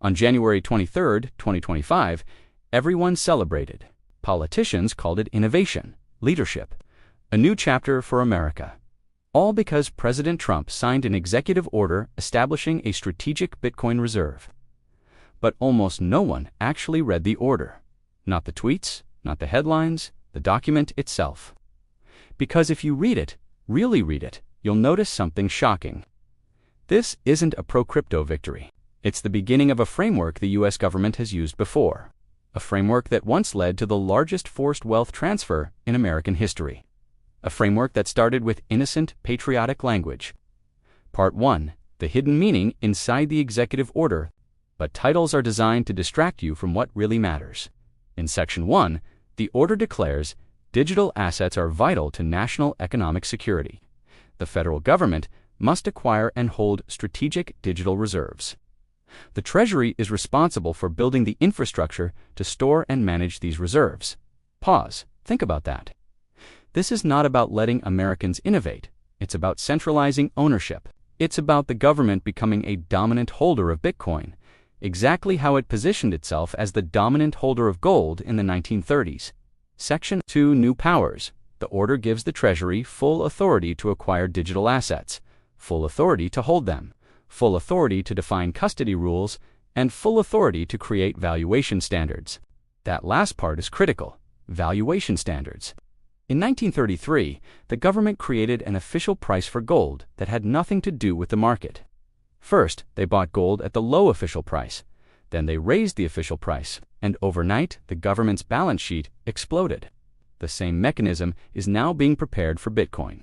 On January 23, 2025, everyone celebrated. Politicians called it innovation, leadership, a new chapter for America. All because President Trump signed an executive order establishing a strategic Bitcoin reserve. But almost no one actually read the order. Not the tweets, not the headlines, the document itself. Because if you read it, really read it, you'll notice something shocking. This isn't a pro-crypto victory. It's the beginning of a framework the US government has used before. A framework that once led to the largest forced wealth transfer in American history. A framework that started with innocent, patriotic language. Part 1. The hidden meaning inside the executive order, but titles are designed to distract you from what really matters. In Section 1, the order declares digital assets are vital to national economic security. The federal government must acquire and hold strategic digital reserves. The Treasury is responsible for building the infrastructure to store and manage these reserves. Pause. Think about that. This is not about letting Americans innovate. It's about centralizing ownership. It's about the government becoming a dominant holder of Bitcoin, exactly how it positioned itself as the dominant holder of gold in the 1930s. Section 2. New powers. The order gives the Treasury full authority to acquire digital assets, full authority to hold them, full authority to define custody rules, and full authority to create valuation standards. That last part is critical. Valuation standards. In 1933, the government created an official price for gold that had nothing to do with the market. First, they bought gold at the low official price. Then they raised the official price, and overnight, the government's balance sheet exploded. The same mechanism is now being prepared for Bitcoin.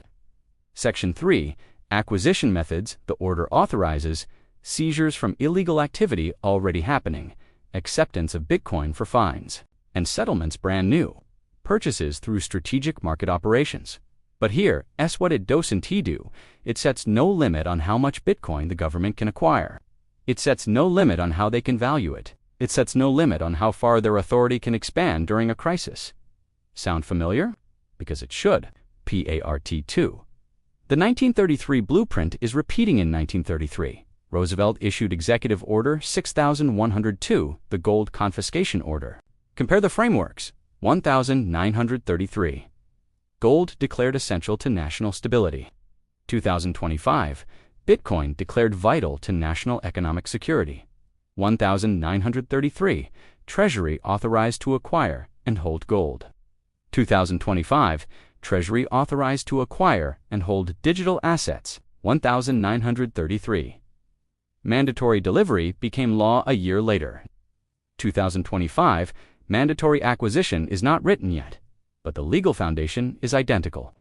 Section 3. Acquisition methods. The order authorizes seizures from illegal activity already happening, acceptance of Bitcoin for fines, and settlements brand new, purchases through strategic market operations. But here, what it doesn't do, it sets no limit on how much Bitcoin the government can acquire. It sets no limit on how they can value it. It sets no limit on how far their authority can expand during a crisis. Sound familiar? Because it should. Part 2. The 1933 blueprint is repeating in 1933. Roosevelt issued Executive Order 6102, the Gold Confiscation Order. Compare the frameworks. 1933. Gold declared essential to national stability. 2025. Bitcoin declared vital to national economic security. 1933. Treasury authorized to acquire and hold gold. 2025. Treasury authorized to acquire and hold digital assets. 1933. Mandatory delivery became law a year later. 2025. Mandatory acquisition is not written yet, but the legal foundation is identical.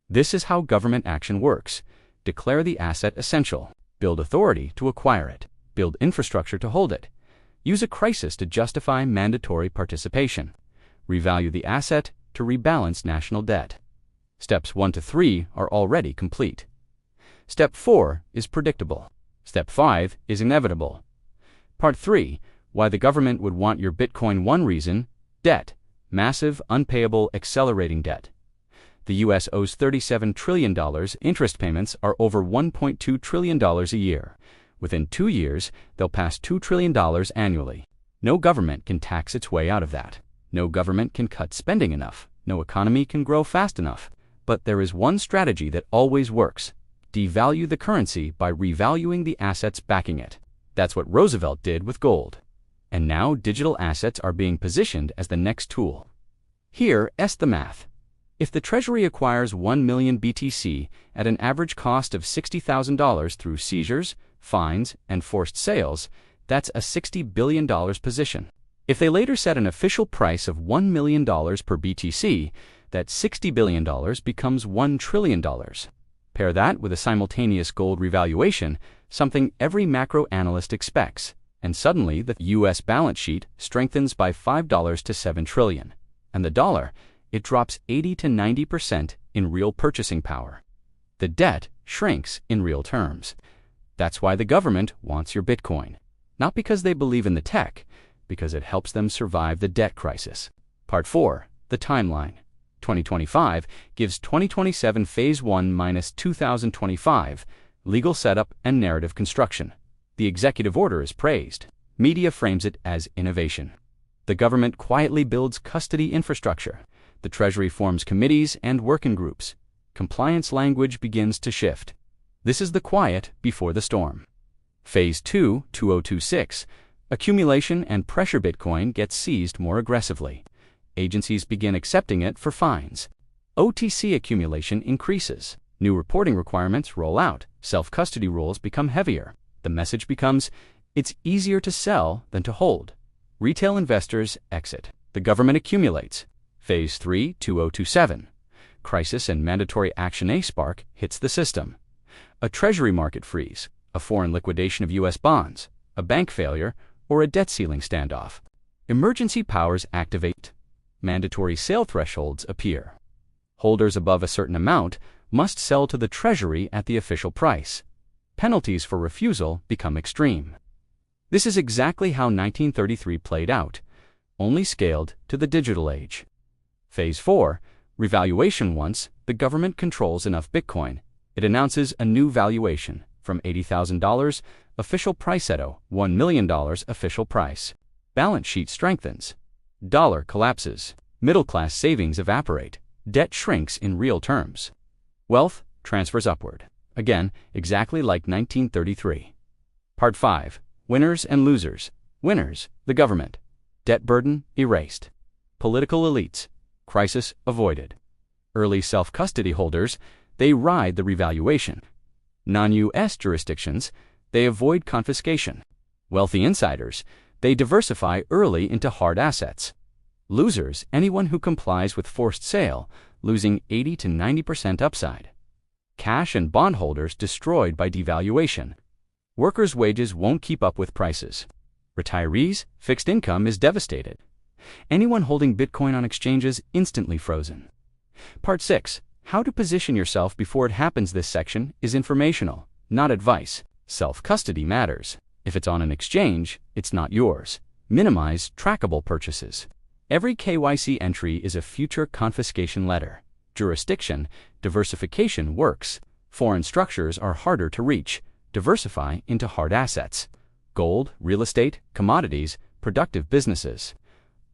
This is how government action works. Declare the asset essential. Build authority to acquire it. Build infrastructure to hold it. Use a crisis to justify mandatory participation. Revalue the asset to rebalance national debt. Steps 1 to 3 are already complete. Step 4 is predictable. Step 5 is inevitable. Part 3. Why the government would want your Bitcoin. 1 reason: debt. Massive, unpayable, accelerating debt. The U.S. owes $37 trillion. Interest payments are over $1.2 trillion a year. Within 2 years, they'll pass $2 trillion annually. No government can tax its way out of that. No government can cut spending enough. No economy can grow fast enough. But there is one strategy that always works. Devalue the currency by revaluing the assets backing it. That's what Roosevelt did with gold. And now digital assets are being positioned as the next tool. Here, the math. If the Treasury acquires 1 million BTC at an average cost of $60,000 through seizures, fines, and forced sales, that's a $60 billion position. If they later set an official price of $1 million per BTC, that $60 billion becomes $1 trillion. Pair that with a simultaneous gold revaluation, something every macro analyst expects, and suddenly the U.S. balance sheet strengthens by $5 to $7 trillion. And the dollar, it drops 80 to 90% in real purchasing power. The debt shrinks in real terms. That's why the government wants your Bitcoin. Not because they believe in the tech, because it helps them survive the debt crisis. Part 4. The timeline. 2025 gives 2027 Phase 1 minus 2025, legal setup and narrative construction. The executive order is praised. Media frames it as innovation. The government quietly builds custody infrastructure. The Treasury forms committees and working groups. Compliance language begins to shift. This is the quiet before the storm. Phase 2, 2026, accumulation and pressure Bitcoin gets seized more aggressively. Agencies begin accepting it for fines. OTC accumulation increases. New reporting requirements roll out. Self-custody rules become heavier. The message becomes, it's easier to sell than to hold. Retail investors exit. The government accumulates. Phase 3, 2027. Crisis and mandatory action. A spark hits the system. A treasury market freeze, a foreign liquidation of U.S. bonds, a bank failure, or a debt ceiling standoff. Emergency powers activate. Mandatory sale thresholds appear. Holders above a certain amount must sell to the Treasury at the official price. Penalties for refusal become extreme. This is exactly how 1933 played out, only scaled to the digital age. Phase 4, revaluation. Once the government controls enough Bitcoin, it announces a new valuation from $80,000 official price at $1 million official price. Balance sheet strengthens. Dollar collapses. Middle-class savings evaporate. Debt shrinks in real terms. Wealth transfers upward. Again, exactly like 1933. Part 5. Winners and losers. Winners, the government. Debt burden erased. Political elites. Crisis avoided. Early self-custody holders, they ride the revaluation. Non-U.S. jurisdictions, they avoid confiscation. Wealthy insiders, they diversify early into hard assets. Losers, anyone who complies with forced sale, losing 80 to 90% upside. Cash and bondholders destroyed by devaluation. Workers' wages won't keep up with prices. Retirees, fixed income is devastated. Anyone holding Bitcoin on exchanges instantly frozen. Part 6. How to position yourself before it happens. This section is informational, not advice. Self-custody matters. If it's on an exchange, it's not yours. Minimize trackable purchases. Every KYC entry is a future confiscation letter. Jurisdiction, diversification works. Foreign structures are harder to reach. Diversify into hard assets. Gold, real estate, commodities, productive businesses.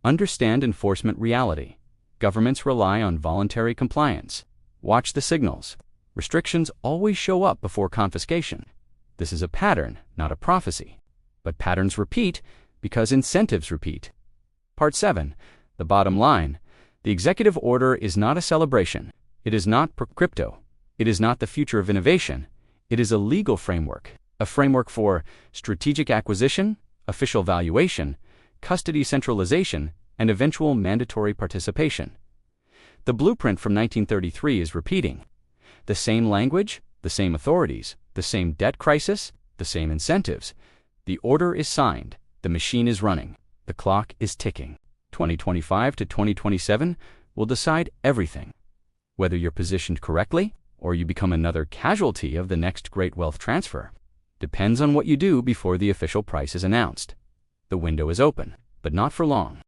Understand enforcement reality. Governments rely on voluntary compliance. Watch the signals. Restrictions always show up before confiscation. This is a pattern, not a prophecy. But patterns repeat because incentives repeat. Part 7. The bottom line. The executive order is not a celebration. It is not pro-crypto. It is not the future of innovation. It is a legal framework. A framework for strategic acquisition, official valuation, custody centralization, and eventual mandatory participation. The blueprint from 1933 is repeating. The same language, the same authorities, the same debt crisis, the same incentives. The order is signed. The machine is running. The clock is ticking. 2025 to 2027 will decide everything. Whether you're positioned correctly or you become another casualty of the next great wealth transfer depends on what you do before the official price is announced. The window is open, but not for long.